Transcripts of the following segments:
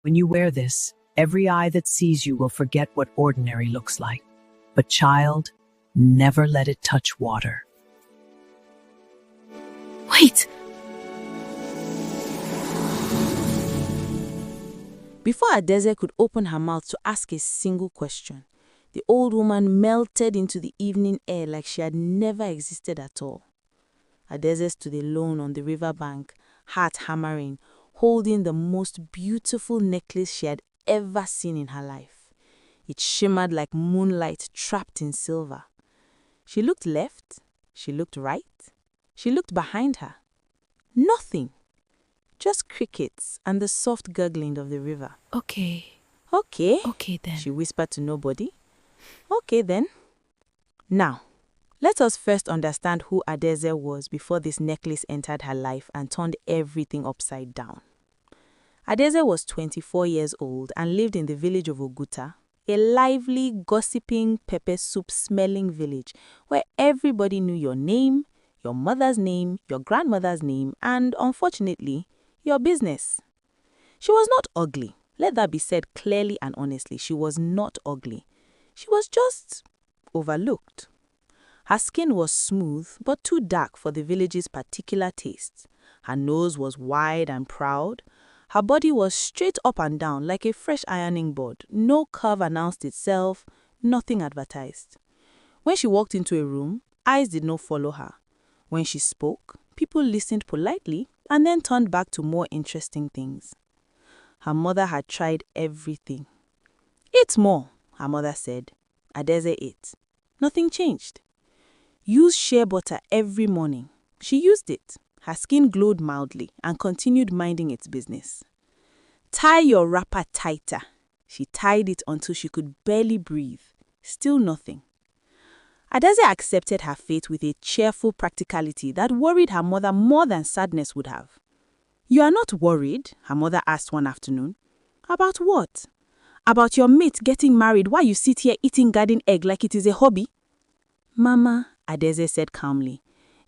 When you wear this, every eye that sees you will forget what ordinary looks like. But child, never let it touch water. Wait! Before Adeze could open her mouth to ask a single question, the old woman melted into the evening air like she had never existed at all. Adeze stood alone on the riverbank, heart hammering, holding the most beautiful necklace she had ever seen in her life. It shimmered like moonlight trapped in silver. She looked left, she looked right, she looked behind her. Nothing. Just crickets and the soft gurgling of the river. Okay then. She whispered to nobody. Okay then. Now, let us first understand who Adeze was before this necklace entered her life and turned everything upside down. Adeze was 24 years old and lived in the village of Oguta, a lively, gossiping, pepper soup-smelling village where everybody knew your name, your mother's name, your grandmother's name, and, unfortunately, your business. She was not ugly. Let that be said clearly and honestly. She was not ugly. She was just overlooked. Her skin was smooth but too dark for the village's particular tastes. Her nose was wide and proud. Her body was straight up and down like a fresh ironing board. No curve announced itself, nothing advertised. When she walked into a room, eyes did not follow her. When she spoke, people listened politely and then turned back to more interesting things. Her mother had tried everything. Eat more, her mother said. Adeze ate. Nothing changed. Use shea butter every morning. She used it. Her skin glowed mildly and continued minding its business. Tie your wrapper tighter. She tied it until she could barely breathe. Still nothing. Adeze accepted her fate with a cheerful practicality that worried her mother more than sadness would have. You are not worried? Her mother asked one afternoon. About what? About your mate getting married while you sit here eating garden egg like it is a hobby? Mama, Adeze said calmly,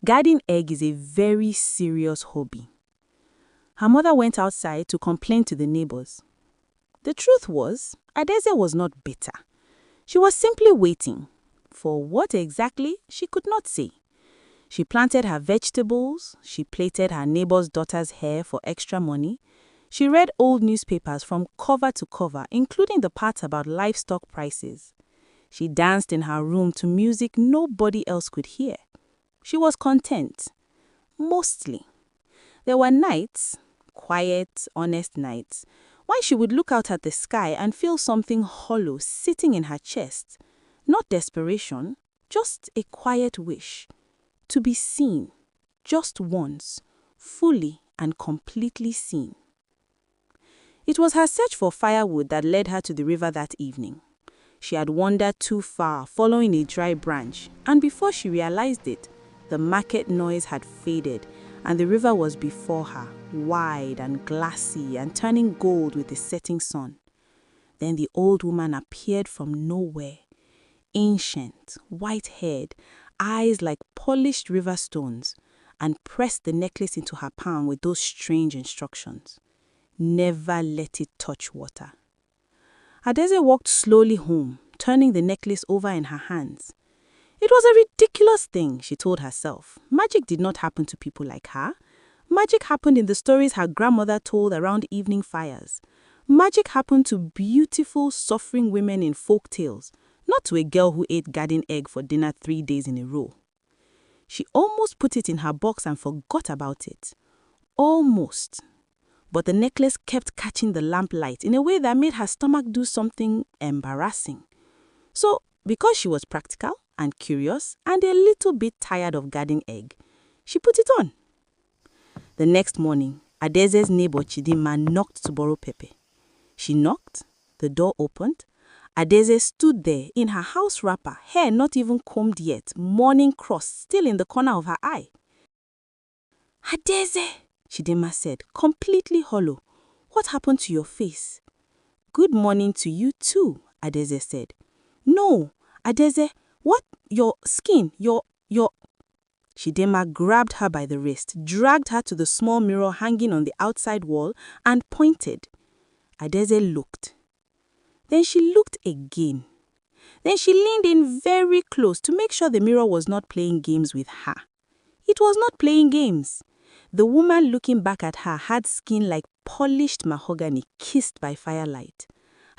garden egg is a very serious hobby. Her mother went outside to complain to the neighbors. The truth was, Adeze was not bitter. She was simply waiting. For what exactly, she could not say. She planted her vegetables, she plaited her neighbor's daughter's hair for extra money, she read old newspapers from cover to cover, including the parts about livestock prices. She danced in her room to music nobody else could hear. She was content. Mostly. There were nights, quiet, honest nights, when she would look out at the sky and feel something hollow sitting in her chest. Not desperation, just a quiet wish. To be seen, just once, fully and completely seen. It was her search for firewood that led her to the river that evening. She had wandered too far, following a dry branch, and before she realized it, the market noise had faded, and the river was before her, wide and glassy and turning gold with the setting sun. Then the old woman appeared from nowhere, ancient, white-haired, eyes like polished river stones, and pressed the necklace into her palm with those strange instructions. Never let it touch water. Adeze walked slowly home, turning the necklace over in her hands. It was a ridiculous thing, she told herself. Magic did not happen to people like her. Magic happened in the stories her grandmother told around evening fires. Magic happened to beautiful, suffering women in folk tales, not to a girl who ate garden egg for dinner 3 days in a row. She almost put it in her box and forgot about it. Almost. But the necklace kept catching the lamplight in a way that made her stomach do something embarrassing. So, because she was practical and curious and a little bit tired of garden egg, she put it on. The next morning, Adeze's neighbor Chidima knocked to borrow Pepe. She knocked, the door opened. Adeze stood there in her house wrapper, hair not even combed yet, morning cross still in the corner of her eye. Adeze, Chidima said, completely hollow. What happened to your face? Good morning to you too, Adeze said. No, Adeze, what? Your skin, your... Chidima grabbed her by the wrist, dragged her to the small mirror hanging on the outside wall, and pointed. Adeze looked. Then she looked again. Then she leaned in very close to make sure the mirror was not playing games with her. It was not playing games. The woman looking back at her had skin like polished mahogany kissed by firelight.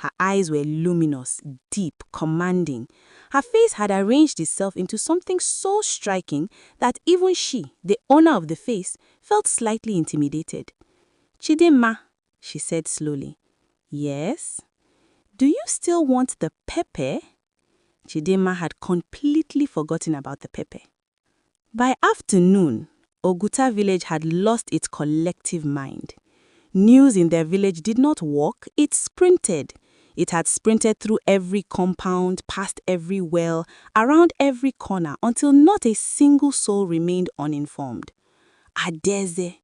Her eyes were luminous, deep, commanding. Her face had arranged itself into something so striking that even she, the owner of the face, felt slightly intimidated. "Chidinma," she said slowly. "Yes? Do you still want the pepper?" Chidinma had completely forgotten about the pepper. By afternoon, Oguta village had lost its collective mind. News in their village did not walk, it sprinted. It had sprinted through every compound, past every well, around every corner, until not a single soul remained uninformed. Adeze,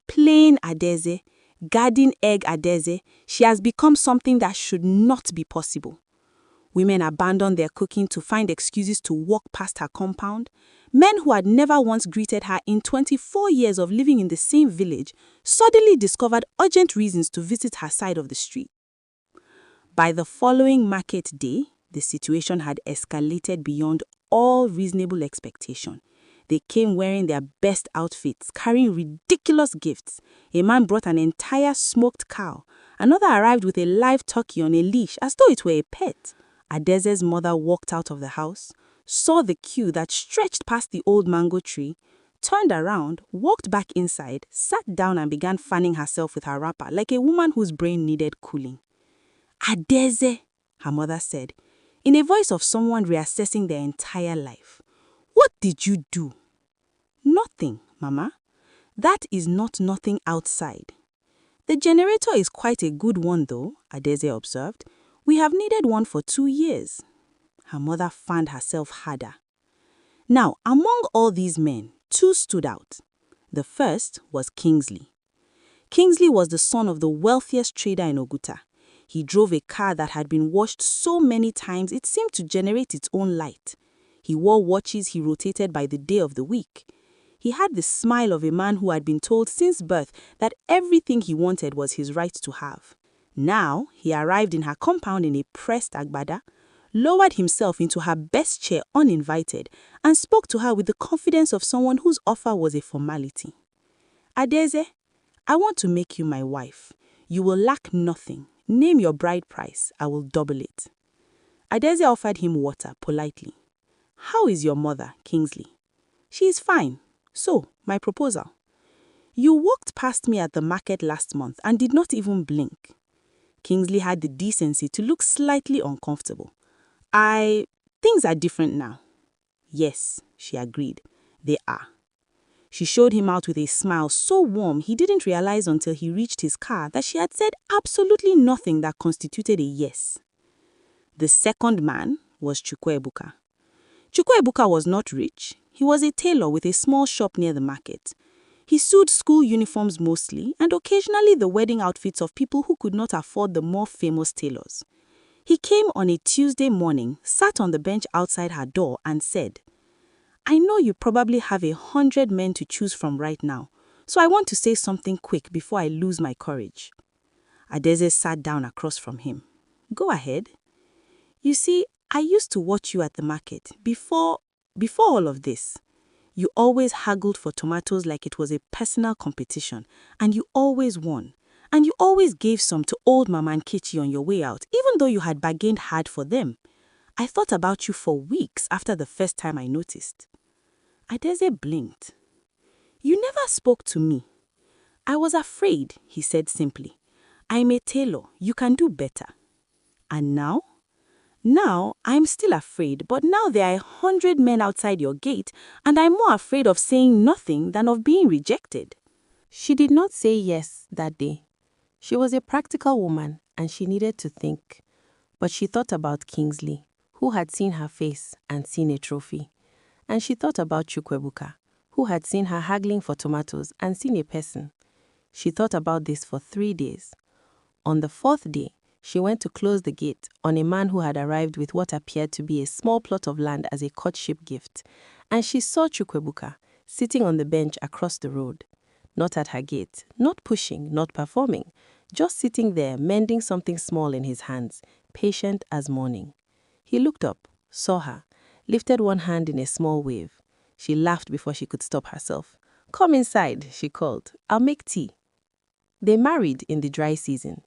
plain Adeze, garden egg Adeze, she has become something that should not be possible. Women abandoned their cooking to find excuses to walk past her compound. Men who had never once greeted her in 24 years of living in the same village suddenly discovered urgent reasons to visit her side of the street. By the following market day, the situation had escalated beyond all reasonable expectation. They came wearing their best outfits, carrying ridiculous gifts. A man brought an entire smoked cow. Another arrived with a live turkey on a leash as though it were a pet. Adeze's mother walked out of the house, saw the queue that stretched past the old mango tree, turned around, walked back inside, sat down and began fanning herself with her wrapper like a woman whose brain needed cooling. "Adeze," her mother said, in a voice of someone reassessing their entire life. "What did you do?" "Nothing, Mama. That is not nothing outside." "The generator is quite a good one though," Adeze observed. "We have needed one for 2 years." Her mother fanned herself harder. Now, among all these men, 2 stood out. The first was Kingsley. Kingsley was the son of the wealthiest trader in Oguta. He drove a car that had been washed so many times it seemed to generate its own light. He wore watches he rotated by the day of the week. He had the smile of a man who had been told since birth that everything he wanted was his right to have. Now, he arrived in her compound in a pressed agbada, lowered himself into her best chair uninvited, and spoke to her with the confidence of someone whose offer was a formality. "Adeze, I want to make you my wife. You will lack nothing. Name your bride price. I will double it." Adeze offered him water politely. "How is your mother, Kingsley?" "She is fine. So, my proposal. You walked past me at the market last month and did not even blink." Kingsley had the decency to look slightly uncomfortable. Things are different now." "Yes," she agreed, "they are." She showed him out with a smile so warm he didn't realize until he reached his car that she had said absolutely nothing that constituted a yes. The second man was Chukwuebuka. Chukwuebuka was not rich. He was a tailor with a small shop near the market. He sewed school uniforms mostly and occasionally the wedding outfits of people who could not afford the more famous tailors. He came on a Tuesday morning, sat on the bench outside her door and said, "I know you probably have 100 men to choose from right now, so I want to say something quick before I lose my courage." Adeze sat down across from him. "Go ahead." "You see, I used to watch you at the market before all of this. You always haggled for tomatoes like it was a personal competition, and you always won. And you always gave some to old Mama Nkechi on your way out, even though you had bargained hard for them. I thought about you for weeks after the first time I noticed." Adeze blinked. "You never spoke to me." "I was afraid," he said simply. "I'm a tailor. You can do better." "And now?" "Now, I'm still afraid, but now there are 100 men outside your gate, and I'm more afraid of saying nothing than of being rejected." She did not say yes that day. She was a practical woman, and she needed to think. But she thought about Kingsley, who had seen her face and seen a trophy. And she thought about Chukwuebuka, who had seen her haggling for tomatoes and seen a person. She thought about this for 3 days. On the 4th day, she went to close the gate on a man who had arrived with what appeared to be a small plot of land as a courtship gift, and she saw Chukwuebuka sitting on the bench across the road. Not at her gate, not pushing, not performing, just sitting there mending something small in his hands, patient as morning. He looked up, saw her, lifted one hand in a small wave. She laughed before she could stop herself. "Come inside," she called. "I'll make tea." They married in the dry season.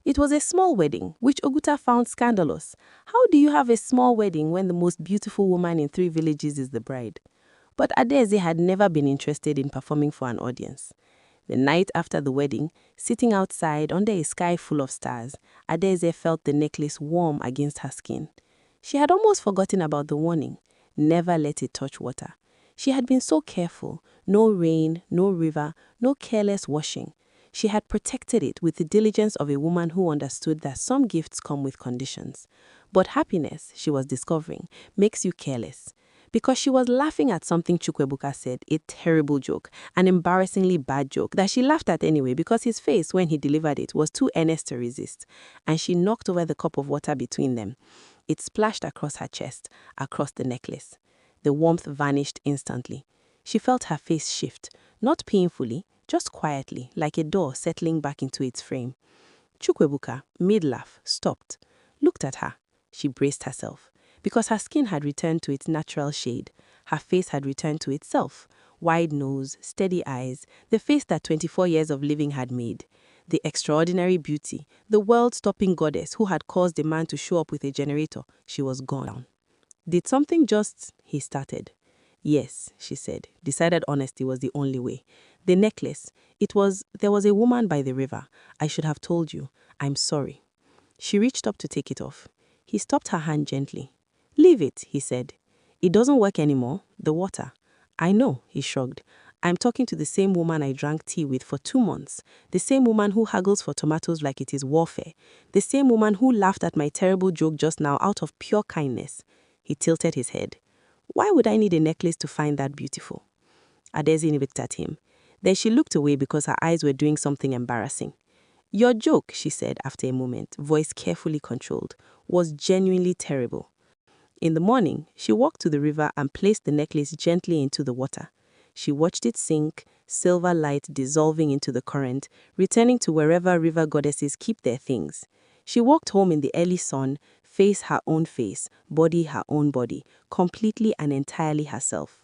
It was a small wedding, which Oguta found scandalous. How do you have a small wedding when the most beautiful woman in 3 villages is the bride? But Adaeze had never been interested in performing for an audience. The night after the wedding, sitting outside under a sky full of stars, Adaeze felt the necklace warm against her skin. She had almost forgotten about the warning, never let it touch water. She had been so careful, no rain, no river, no careless washing. She had protected it with the diligence of a woman who understood that some gifts come with conditions. But happiness, she was discovering, makes you careless. Because she was laughing at something Chukwuebuka said, a terrible joke, an embarrassingly bad joke that she laughed at anyway because his face when he delivered it was too earnest to resist. And she knocked over the cup of water between them. It splashed across her chest, across the necklace. The warmth vanished instantly. She felt her face shift, not painfully, just quietly, like a door settling back into its frame. Chukwuebuka, mid-laugh, stopped, looked at her. She braced herself. Because her skin had returned to its natural shade, her face had returned to itself. Wide nose, steady eyes, the face that 24 years of living had made. The extraordinary beauty, the world-stopping goddess who had caused a man to show up with a generator, she was gone. "Did something just..." he started. "Yes," she said, decided honesty was the only way. "The necklace, there was a woman by the river. I should have told you. I'm sorry." She reached up to take it off. He stopped her hand gently. "Leave it," he said. "It doesn't work anymore, the water." "I know," he shrugged. "I'm talking to the same woman I drank tea with for 2 months. The same woman who haggles for tomatoes like it is warfare. The same woman who laughed at my terrible joke just now out of pure kindness." He tilted his head. "Why would I need a necklace to find that beautiful?" Adaeze looked at him. Then she looked away because her eyes were doing something embarrassing. "Your joke," she said after a moment, voice carefully controlled, "was genuinely terrible." In the morning, she walked to the river and placed the necklace gently into the water. She watched it sink, silver light dissolving into the current, returning to wherever river goddesses keep their things. She walked home in the early sun, face her own face, body her own body, completely and entirely herself.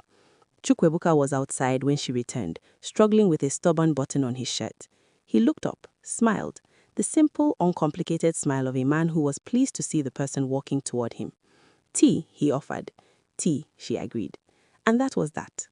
Chukwuebuka was outside when she returned, struggling with a stubborn button on his shirt. He looked up, smiled, the simple, uncomplicated smile of a man who was pleased to see the person walking toward him. "Tea," he offered. "Tea," she agreed. And that was that.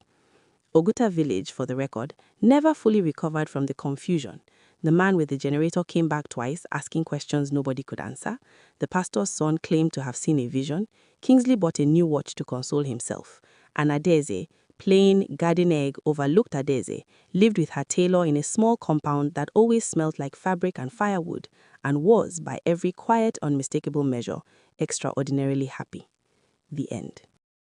Oguta village, for the record, never fully recovered from the confusion. The man with the generator came back twice, asking questions nobody could answer. The pastor's son claimed to have seen a vision. Kingsley bought a new watch to console himself. And Adaeze, plain garden egg, overlooked Adaeze, lived with her tailor in a small compound that always smelled like fabric and firewood, and was, by every quiet, unmistakable measure, extraordinarily happy. The end.